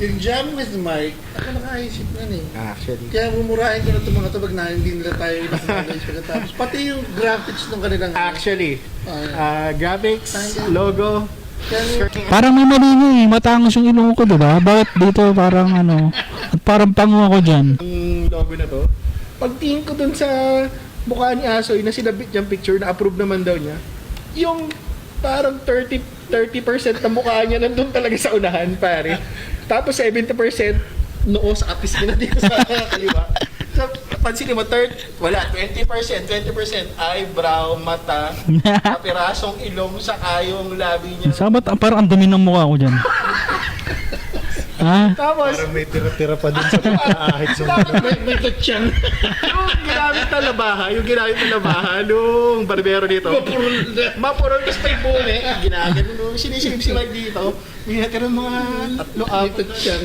Yung Jam with Mike, ako nakaisip na eh. Actually. Kaya mumurahin ko na itong mga ito pag na hindi nila tayo inacknowledge pagkatapos. Pati yung graphics ng kanilang... Actually, graphics, logo, Parang may mali nga eh. Matangos yung ilong ko, diba? Bakit dito parang ano, at parang pango ako dyan. yung logo na to. Pagtingin ko dun sa mukha ni Asoy na sinabit niyang picture na approve naman daw niya, yung parang 30% na mukha niya nandun talaga sa unahan, pare. Tapos 70% noo sa kapis niya na dito sa kaliwa. So, pansinin mo, wala, 20%, eyebrow, mata, kapirasong ilong, saka yung labi niya. Sa ba't parang ang dumi ng mukha ko dyan? Ha? Tapos, Parang may tira-tira pa din sa pagkaahit sa May tutsyan. yung ginamit na labaha nung barbero dito. Mapurol kasi may bune. Ginagano nung sinisilip si Mike dito. May natira mga 3-4 May tutsyan.